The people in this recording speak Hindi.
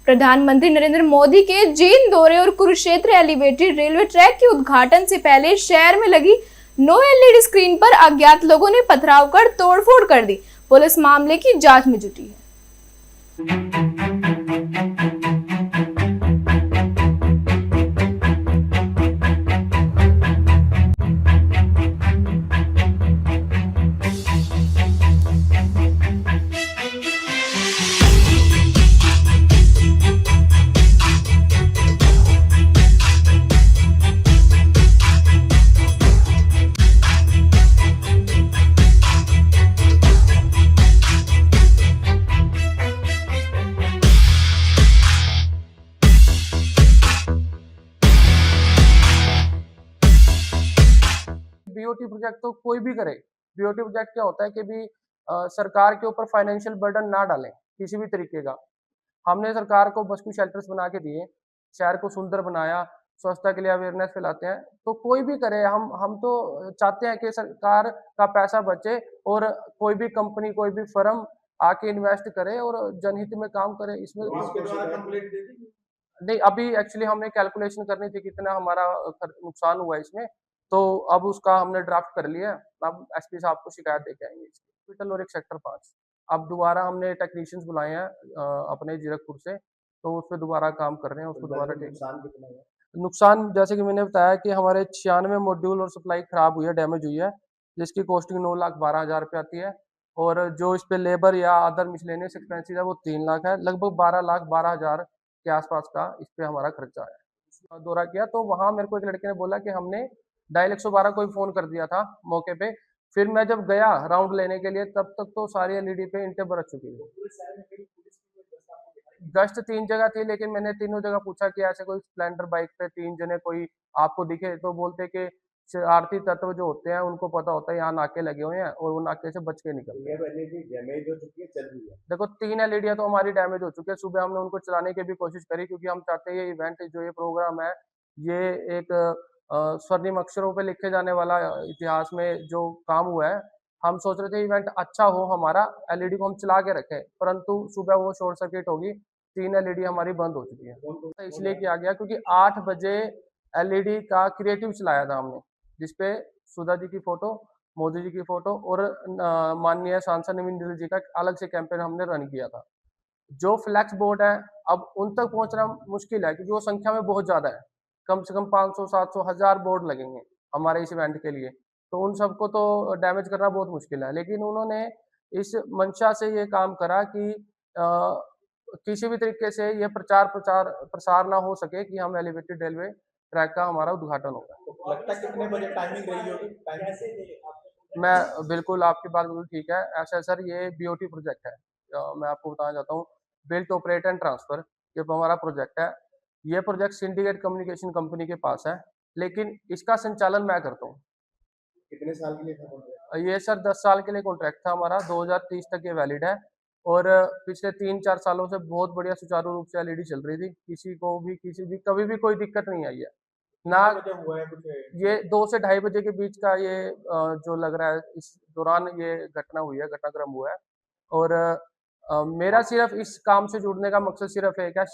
प्रधानमंत्री नरेंद्र मोदी के जींद दौरे और कुरुक्षेत्र एलिवेटेड रेलवे ट्रैक के उद्घाटन से पहले शहर में लगी नो एलईडी स्क्रीन पर अज्ञात लोगों ने पथराव कर तोड़फोड़ कर दी। पुलिस मामले की जांच में जुटी है। बीओटी प्रोजेक्ट तो कोई भी करे। बीओटी प्रोजेक्ट क्या होता है कि भी सरकार के ऊपर फाइनेंशियल बर्डन ना डालें किसी भी तरीके का। हमने सरकार को बस्क्यू शेल्टर्स बना के दिए, शहर को सुंदर बनाया, स्वच्छता के लिए अवेयरनेस फैलाते हैं। तो कोई भी करे, हम तो चाहते हैं कि सरकार का पैसा बचे और कोई भी कंपनी, कोई भी फर्म आके इन्वेस्ट करे और जनहित में काम करे। इसमें नहीं, अभी एक्चुअली हमें कैलकुलेशन करनी थी कितना हमारा नुकसान हुआ इसमें, तो अब उसका हमने ड्राफ्ट कर लिया है। अब एसपी साहब को शिकायत देके आएंगे हॉस्पिटल और एक सेक्टर 5। अब दोबारा हमने टेक्नीशियंस बुलाए हैं अपने जीरकपुर से, तो उस पर दोबारा काम कर रहे हैं। उसको दोबारा नुकसान कितना है? नुकसान जैसे कि मैंने बताया कि हमारे 96 मॉड्यूल और सप्लाई खराब हुई है, डैमेज हुई है, जिसकी कॉस्टिंग 9,12,000 रुपये आती है। और जो इस पे लेबर या अदर मिसलेनियस एक्सपेंसेस है वो 3 लाख है। लगभग 12,12,000 के आसपास का इस पे हमारा खर्चा है। दौरा किया तो वहाँ मेरे को एक लड़के ने बोला कि हमने डायल 112 को भी फोन कर दिया था मौके पे। फिर मैं जब गया राउंड लेने के लिए तब तक तो सारी एलईडी पे इंटें बरस चुकी थी। गश्त 3 जगह थी, लेकिन मैंने तीनों जगह पूछा कि ऐसे कोई स्प्लेंडर बाइक पे 3 जने कोई आपको दिखे, तो बोलते कि शरारती तत्व जो होते हैं उनको पता होता है यहाँ नाके लगे हुए हैं और वो नाके से बच के निकलते हैं। एलईडी डैमेज हो चुकी है, चल रही है। देखो 3 एलईडियां तो हमारी डैमेज हो चुकी है। सुबह हमने उनको चलाने की भी कोशिश करी, क्योंकि हम चाहते हैं ये इवेंट, जो ये प्रोग्राम है, ये एक स्वर्णिम अक्षरों पे लिखे जाने वाला इतिहास में जो काम हुआ है। हम सोच रहे थे इवेंट अच्छा हो हमारा, एलईडी को हम चला के रखें, परंतु सुबह वो शॉर्ट सर्किट होगी, 3 एलईडी हमारी बंद हो चुकी है। तो इसलिए किया गया क्योंकि 8 बजे एलईडी का क्रिएटिव चलाया था हमने, जिसपे सुधा जी की फोटो, मोदी जी की फोटो और माननीय सांसद नवीन दिल जी का अलग से कैंपेन हमने रन किया था। जो फ्लैक्स बोर्ड है, अब उन तक पहुंचना मुश्किल है क्योंकि वो संख्या में बहुत ज्यादा है। कम से कम 500, 700, 1000 बोर्ड लगेंगे हमारे इस इवेंट के लिए, तो उन सबको तो डैमेज करना बहुत मुश्किल है। लेकिन उन्होंने इस मंशा से ये काम करा कि किसी भी तरीके से ये प्रसार ना हो सके कि हम एलिवेटेड रेलवे ट्रैक का हमारा उद्घाटन होगा। तो लगता है कितने बजे टाइमिंग रही होगी? मैं बिल्कुल, आपकी बात बिल्कुल ठीक है। ऐसा सर, ये बीओटी प्रोजेक्ट है। मैं आपको बताना चाहता हूँ, बिल्ट ऑपरेट एंड ट्रांसफर, ये हमारा प्रोजेक्ट है। ये प्रोजेक्ट सिंडिकेट कम्युनिकेशन कंपनी के पास है, लेकिन इसका संचालन मैं करता हूँ। कितने साल के लिए था कॉन्ट्रैक्ट? ये सर 10 साल के लिए कॉन्ट्रैक्ट था हमारा, 2030 तक ये वैलिड है। और पिछले 3-4 सालों से बहुत बढ़िया सुचारू रूप से एलईडी चल रही थी, किसी भी कभी भी कोई दिक्कत नहीं आई है ना। हुआ है कुछ? ये 2 से ढाई बजे के बीच का ये जो लग रहा है, इस दौरान ये घटना हुई है, घटनाक्रम हुआ है। और मेरा सिर्फ इस काम से जुड़ने का मकसद सिर्फ एक है।